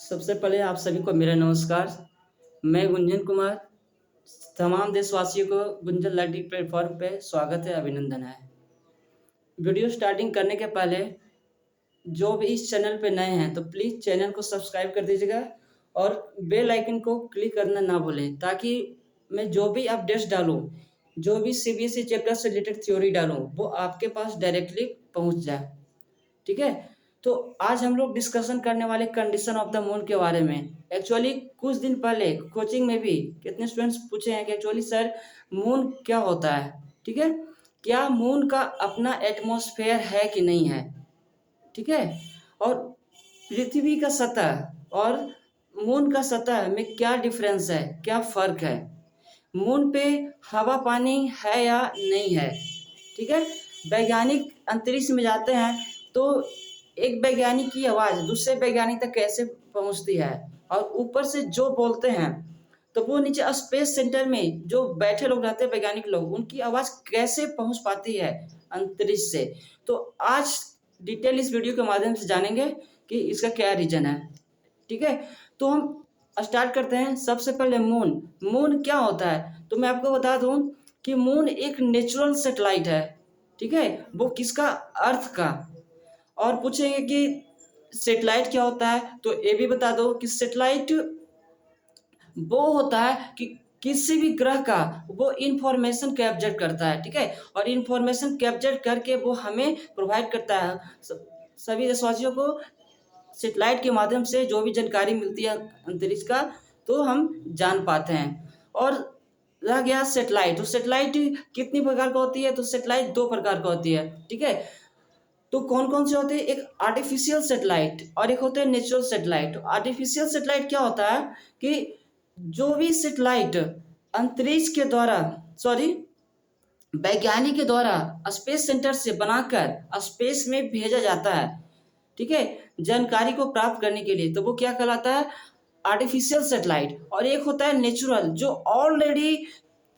सबसे पहले आप सभी को मेरा नमस्कार। मैं गुंजन कुमार। तमाम देशवासियों को गुंजन लर्निंग प्लेटफॉर्म पे स्वागत है, अभिनंदन है। वीडियो स्टार्टिंग करने के पहले जो भी इस चैनल पे नए हैं तो प्लीज़ चैनल को सब्सक्राइब कर दीजिएगा और बेल आइकन को क्लिक करना ना भूलें, ताकि मैं जो भी अपडेट्स डालूँ, जो भी सीबीएसई चैप्टर से रिलेटेड थ्योरी डालूँ, वो आपके पास डायरेक्टली पहुँच जाए। ठीक है। तो आज हम लोग डिस्कशन करने वाले कंडीशन ऑफ द मून के बारे में। एक्चुअली कुछ दिन पहले कोचिंग में भी कितने स्टूडेंट्स पूछे हैं कि एक्चुअली सर मून क्या होता है। ठीक है, क्या मून का अपना एटमॉस्फेयर है कि नहीं है। ठीक है, और पृथ्वी का सतह और मून का सतह में क्या डिफरेंस है, क्या फ़र्क है, मून पे हवा पानी है या नहीं है। ठीक है, वैज्ञानिक अंतरिक्ष में जाते हैं तो एक वैज्ञानिक की आवाज़ दूसरे वैज्ञानिक तक कैसे पहुंचती है, और ऊपर से जो बोलते हैं तो वो नीचे स्पेस सेंटर में जो बैठे लोग रहते हैं, वैज्ञानिक लोग, उनकी आवाज़ कैसे पहुंच पाती है अंतरिक्ष से। तो आज डिटेल इस वीडियो के माध्यम से जानेंगे कि इसका क्या रीज़न है। ठीक है, तो हम स्टार्ट करते हैं। सबसे पहले मून, मून क्या होता है तो मैं आपको बता दूं कि मून एक नेचुरल सैटेलाइट है। ठीक है, वो किसका, अर्थ का। और पूछेंगे कि सैटेलाइट क्या होता है तो ये भी बता दो कि सैटेलाइट वो होता है कि किसी भी ग्रह का वो इंफॉर्मेशन कैप्चर करता है। ठीक है, और इंफॉर्मेशन कैप्चर करके वो हमें प्रोवाइड करता है, सभी देशवासियों को सैटेलाइट के माध्यम से जो भी जानकारी मिलती है अंतरिक्ष का, तो हम जान पाते हैं। और रह गया सैटेलाइट, तो सैटेलाइट कितनी प्रकार का होती है तो सैटेलाइट दो प्रकार का होती है। ठीक है, तो कौन कौन से होते हैं, एक आर्टिफिशियल सैटेलाइट और एक होते हैं नेचुरल सैटेलाइट। आर्टिफिशियल सैटेलाइट क्या होता है कि जो भी सैटेलाइट अंतरिक्ष के द्वारा वैज्ञानिक के द्वारा स्पेस सेंटर से बनाकर स्पेस में भेजा जाता है। ठीक है, जानकारी को प्राप्त करने के लिए, तो वो क्या कहलाता है, आर्टिफिशियल सैटेलाइट। और एक होता है नेचुरल, जो ऑलरेडी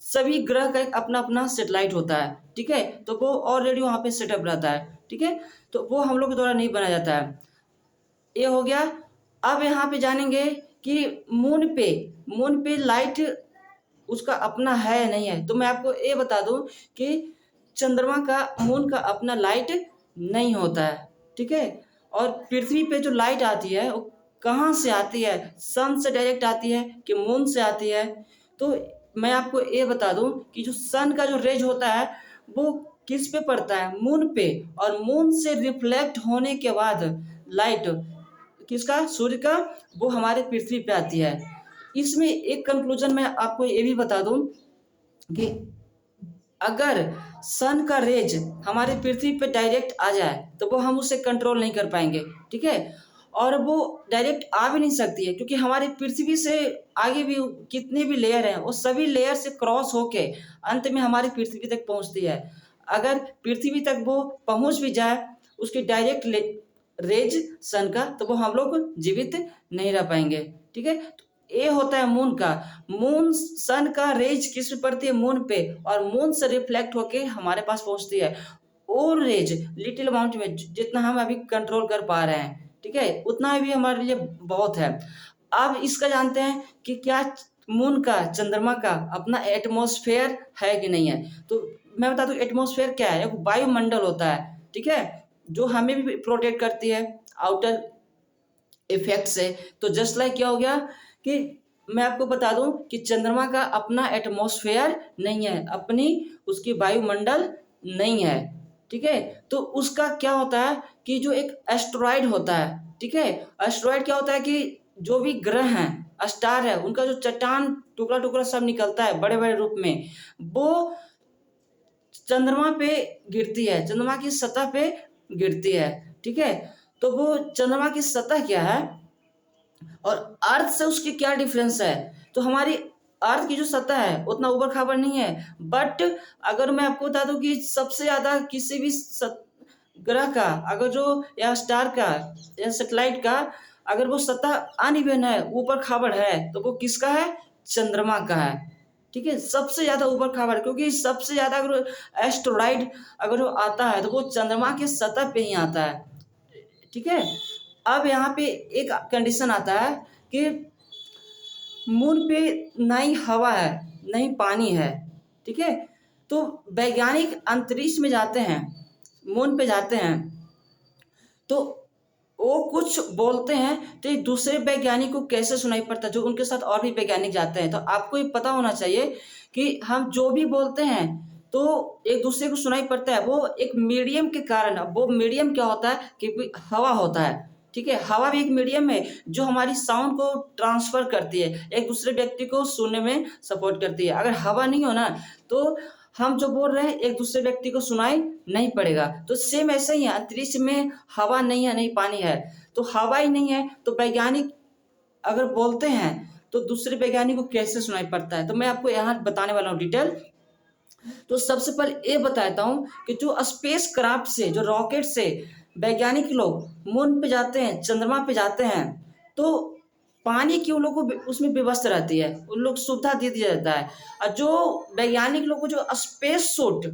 सभी ग्रह का एक अपना अपना सैटेलाइट होता है। ठीक है, तो वो ऑलरेडी वहाँ पे सेटअप रहता है। ठीक है, तो वो हम लोग के द्वारा नहीं बनाया जाता है। ये हो गया। अब यहाँ पे जानेंगे कि मून पे लाइट उसका अपना है या नहीं है। तो मैं आपको ये बता दूं कि चंद्रमा का, मून का अपना लाइट नहीं होता है। ठीक है, और पृथ्वी पे जो लाइट आती है वो कहाँ से आती है, सन से डायरेक्ट आती है कि मून से आती है। तो मैं आपको ये बता दूं कि जो सन का जो रेज होता है वो किस पे पड़ता है, मून पे, और मून से रिफ्लेक्ट होने के बाद लाइट किसका, सूर्य का, वो हमारे पृथ्वी पे आती है। इसमें एक कंक्लूजन मैं आपको ये भी बता दूं कि अगर सन का रेज हमारे पृथ्वी पे डायरेक्ट आ जाए तो वो हम उसे कंट्रोल नहीं कर पाएंगे। ठीक है, और वो डायरेक्ट आ भी नहीं सकती है, क्योंकि हमारी पृथ्वी से आगे भी कितने भी लेयर हैं वो सभी लेयर से क्रॉस होके अंत में हमारी पृथ्वी तक पहुंचती है। अगर पृथ्वी तक वो पहुंच भी जाए उसकी डायरेक्ट रेज सन का, तो वो हम लोग जीवित नहीं रह पाएंगे। ठीक है, तो ये होता है मून का। मून, सन का रेज किस पे पड़ती है, मून पे, और मून से रिफ्लेक्ट होके हमारे पास पहुंचती है। और रेज लिटिल अमाउंट में, जितना हम अभी कंट्रोल कर पा रहे हैं, ठीक है, उतना भी हमारे लिए बहुत है। अब इसका जानते हैं कि क्या मून का, चंद्रमा का अपना एटमॉस्फेयर है कि नहीं है। तो मैं बता दूं एटमॉस्फेयर क्या है, एक वायुमंडल होता है। ठीक है, जो हमें भी प्रोटेक्ट करती है आउटर इफेक्ट से। तो जस्ट लाइक क्या हो गया कि मैं आपको बता दूं कि चंद्रमा का अपना एटमॉस्फेयर नहीं है, अपनी उसकी वायुमंडल नहीं है। ठीक है, तो उसका क्या होता है कि जो एक एस्ट्रॉयड होता है। ठीक है, एस्ट्रॉयड क्या होता है कि जो भी ग्रह हैं, स्टार है, उनका जो चट्टान टुकड़ा टुकड़ा सब निकलता है बड़े बड़े रूप में, वो चंद्रमा पे गिरती है, चंद्रमा की सतह पे गिरती है। ठीक है, तो वो चंद्रमा की सतह क्या है और अर्थ से उसकी क्या डिफरेंस है। तो हमारी अर्थ की जो सतह है उतना ऊबड़ खाबड़ नहीं है, बट अगर मैं आपको बता दूं कि सबसे ज्यादा किसी भी ग्रह का, अगर जो या स्टार का या सैटेलाइट का, अगर वो सतह अनइवन है, ऊबड़ खाबड़ है, तो वो किसका है, चंद्रमा का है। ठीक है, सबसे ज्यादा ऊबड़ खाबड़, क्योंकि सबसे ज्यादा अगर एस्ट्रॉइड अगर वो आता है तो वो चंद्रमा के सतह पे ही आता है। ठीक है, अब यहाँ पे एक कंडीशन आता है कि मून पे ना ही हवा है ना ही पानी है, ठीक है। तो वैज्ञानिक अंतरिक्ष में जाते हैं, मून पे जाते हैं, तो वो कुछ बोलते हैं तो एक दूसरे वैज्ञानिक को कैसे सुनाई पड़ता है, जो उनके साथ और भी वैज्ञानिक जाते हैं। तो आपको ये पता होना चाहिए कि हम जो भी बोलते हैं तो एक दूसरे को सुनाई पड़ता है, वो एक मीडियम के कारण। वो मीडियम क्या होता है कि हवा होता है, ठीक है। हवा भी एक मीडियम है जो हमारी साउंड को ट्रांसफर करती है, एक दूसरे व्यक्ति को सुनने में सपोर्ट करती है। अगर हवा नहीं हो ना तो हम जो बोल रहे हैं एक दूसरे व्यक्ति को सुनाई नहीं पड़ेगा। तो सेम ऐसे ही है, अंतरिक्ष में हवा नहीं है नहीं पानी है, तो हवा ही नहीं है तो वैज्ञानिक अगर बोलते हैं तो दूसरे वैज्ञानिक को कैसे सुनाई पड़ता है। तो मैं आपको यहाँ बताने वाला हूँ डिटेल। तो सबसे पहले ये बताता हूँ कि जो स्पेस क्राफ्ट से, जो रॉकेट से वैज्ञानिक लोग मून पे जाते हैं, चंद्रमा पे जाते हैं, तो पानी की उन लोगों को उसमें व्यवस्था रहती है, उन लोग सुविधा दे दिया जाता है। और जो वैज्ञानिक लोग को जो स्पेस सूट,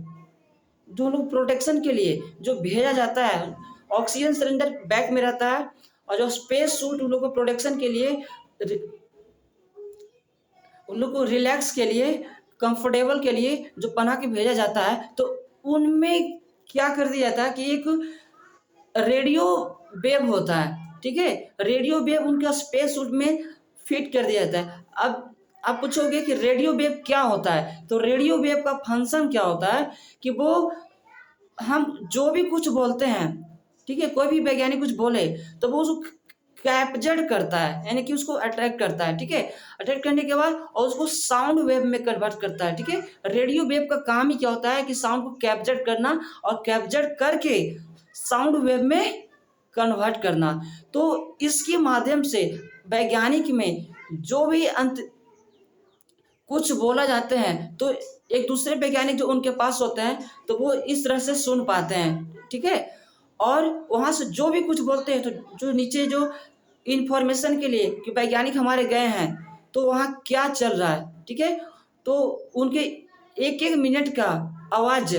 जो लोग प्रोटेक्शन के लिए जो भेजा जाता है, ऑक्सीजन सिलेंडर बैग में रहता है, और जो स्पेस सूट उन लोग को प्रोटेक्शन के लिए, उन लोग को रिलैक्स के लिए, कंफर्टेबल के लिए जो पहना के भेजा जाता है, तो उनमें क्या कर दिया जाता है कि एक रेडियो वेव होता है, ठीक है। रेडियो वेव उनका स्पेस सूट में फिट कर दिया जाता है। अब आप पूछोगे कि रेडियो वेव क्या होता है, तो रेडियो वेव का फंक्शन क्या होता है कि वो हम जो भी कुछ बोलते हैं, ठीक है, कोई भी वैज्ञानिक कुछ बोले तो वो उसको कैप्चर करता है, यानी कि उसको अट्रैक्ट करता है, ठीक है। अट्रैक्ट करने के बाद और उसको साउंड वेव में कन्वर्ट करता है, ठीक है। रेडियो वेव का काम ही क्या होता है कि साउंड को कैप्चर करना और कैप्चर करके साउंड वेव में कन्वर्ट करना। तो इसके माध्यम से वैज्ञानिक में जो भी अंत कुछ बोला जाते हैं तो एक दूसरे वैज्ञानिक जो उनके पास होते हैं तो वो इस तरह से सुन पाते हैं, ठीक है। और वहाँ से जो भी कुछ बोलते हैं तो जो नीचे जो इंफॉर्मेशन के लिए कि वैज्ञानिक हमारे गए हैं तो वहाँ क्या चल रहा है, ठीक है, तो उनके एक एक मिनट का आवाज़,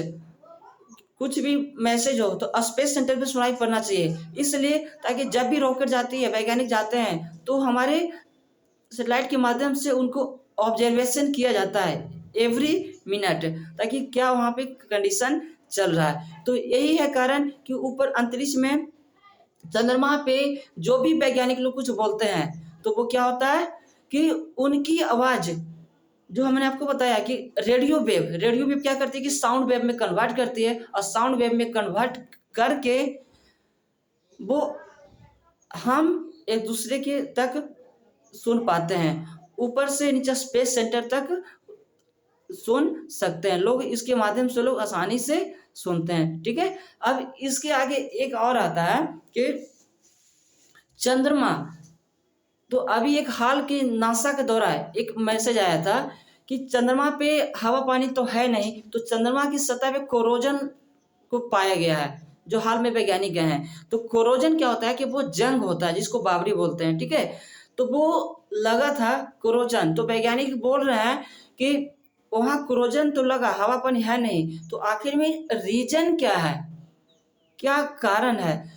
कुछ भी मैसेज हो तो स्पेस सेंटर पे सुनाई पड़ना चाहिए, इसलिए ताकि जब भी रॉकेट जाती है, वैज्ञानिक जाते हैं, तो हमारे सैटेलाइट के माध्यम से उनको ऑब्जर्वेशन किया जाता है एवरी मिनट, ताकि क्या वहाँ पे कंडीशन चल रहा है। तो यही है कारण कि ऊपर अंतरिक्ष में, चंद्रमा पे जो भी वैज्ञानिक लोग कुछ बोलते हैं तो वो क्या होता है कि उनकी आवाज़, जो हमने आपको बताया कि रेडियो वेव क्या करती है कि साउंड वेव में कन्वर्ट करती है, और साउंड वेव में कन्वर्ट करके वो हम एक दूसरे के तक सुन पाते हैं, ऊपर से नीचे स्पेस सेंटर तक सुन सकते हैं लोग, इसके माध्यम से लोग आसानी से सुनते हैं, ठीक है। अब इसके आगे एक और आता है कि चंद्रमा, तो अभी एक हाल के नासा के द्वारा एक मैसेज आया था कि चंद्रमा पे हवा पानी तो है नहीं, तो चंद्रमा की सतह पे कोरोजन को पाया गया है, जो हाल में वैज्ञानिक गए हैं। तो कोरोजन क्या होता है कि वो जंग होता है जिसको बावरी बोलते हैं, ठीक है। तो वो लगा था कोरोजन, तो वैज्ञानिक बोल रहे हैं कि वहाँ कोरोजन तो लगा, हवा पानी है नहीं, तो आखिर में रीजन क्या है, क्या कारण है।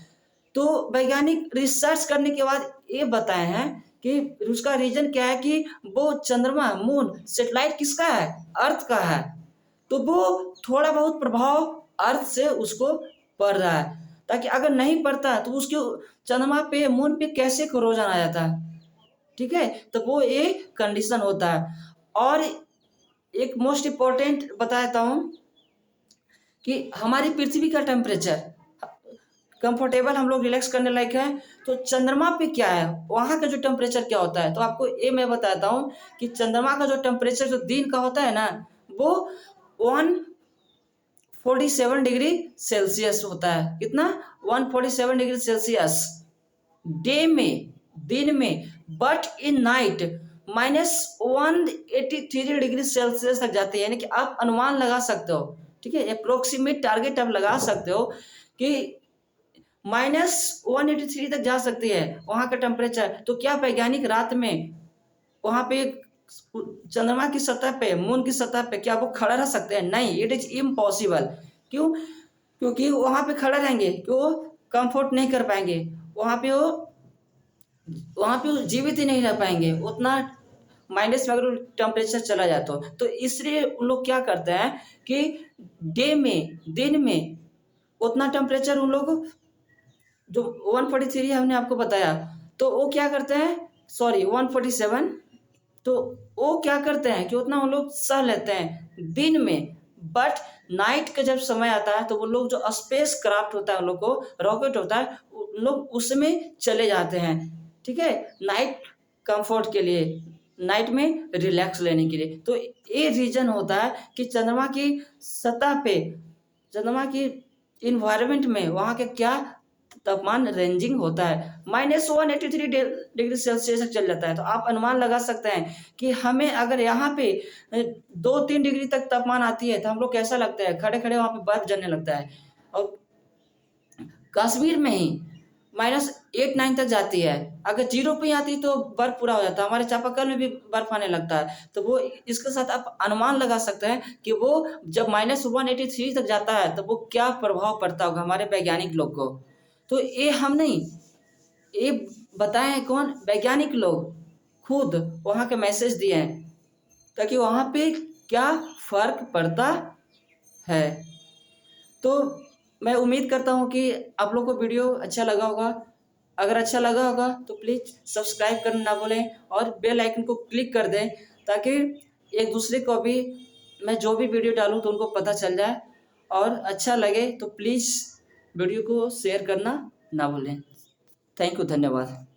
तो वैज्ञानिक रिसर्च करने के बाद ये बताए हैं कि उसका रीजन क्या है कि वो चंद्रमा, मून, सैटेलाइट किसका है, अर्थ का है, तो वो थोड़ा बहुत प्रभाव अर्थ से उसको पड़ रहा है, ताकि अगर नहीं पड़ता तो उसके चंद्रमा पे, मून पे कैसे कोरोजन आ जाता, ठीक है। तो वो ये कंडीशन होता है। और एक मोस्ट इम्पोर्टेंट बताता हूँ कि हमारी पृथ्वी का टेम्परेचर कंफर्टेबल, हम लोग रिलैक्स करने लायक है, तो चंद्रमा पे क्या है, वहाँ का जो टेम्परेचर क्या होता है, तो आपको ये मैं बताता हूँ कि चंद्रमा का जो टेम्परेचर जो दिन का होता है ना, वो 147 डिग्री सेल्सियस होता है। कितना? 147 डिग्री सेल्सियस डे में, दिन में, but in night -183 degree Celsius तक जाती है। यानी कि आप अनुमान लगा सकते हो, ठीक है, अप्रोक्सीमेट टारगेट आप लगा सकते हो कि -183 तक जा सकती है वहाँ का टेम्परेचर। तो क्या वैज्ञानिक रात में वहाँ पे चंद्रमा की सतह पे, मून की सतह पे क्या वो खड़ा रह सकते हैं? नहीं, इट इज इम्पॉसिबल। क्यों? क्योंकि वहाँ पे खड़ा रहेंगे कि वो कंफर्ट नहीं कर पाएंगे, वहाँ पे वो जीवित ही नहीं रह पाएंगे, उतना माइनस में अगर टेम्परेचर चला जाए तो इसलिए उन लोग क्या करते हैं कि दिन में उतना टेम्परेचर उन लोग जो 143 हमने आपको बताया, तो वो क्या करते हैं, सॉरी 147, तो वो क्या करते हैं कि उतना वो लोग सह लेते हैं दिन में, बट नाइट का जब समय आता है तो वो लोग जो स्पेस क्राफ्ट होता है उन लोग को, रॉकेट होता है, उन लोग उसमें चले जाते हैं, ठीक है, नाइट कंफर्ट के लिए, नाइट में रिलैक्स लेने के लिए। तो ये रीजन होता है कि चंद्रमा की सतह पे, चंद्रमा की इन्वायरमेंट में वहाँ के क्या तापमान रेंजिंग होता है, -183 डिग्री सेल्सियस तक चल जाता है। तो आप अनुमान लगा सकते हैं कि हमें अगर यहाँ पे 2-3 डिग्री तक तापमान आती है तो हम लोग कैसा लगता है, खड़े खड़े वहाँ पे बर्फ जमने लगता है। और कश्मीर में ही -8-9 तक जाती है, अगर 0 पे आती तो बर्फ पूरा हो जाता है, हमारे चापाकल में भी बर्फ आने लगता है। तो वो इसके साथ आप अनुमान लगा सकते हैं कि वो जब -183 तक जाता है तो वो क्या प्रभाव पड़ता होगा हमारे वैज्ञानिक लोग को। तो ये हम नहीं, ये बताए हैं कौन, वैज्ञानिक लोग खुद वहाँ के मैसेज दिए हैं ताकि वहाँ पे क्या फर्क पड़ता है। तो मैं उम्मीद करता हूँ कि आप लोग को वीडियो अच्छा लगा होगा। अगर अच्छा लगा होगा तो प्लीज़ सब्सक्राइब करना ना भूलें और बेल आइकन को क्लिक कर दें ताकि एक दूसरे को भी मैं जो भी वीडियो डालूँ तो उनको पता चल जाए, और अच्छा लगे तो प्लीज़ वीडियो को शेयर करना ना भूलें। थैंक यू, धन्यवाद।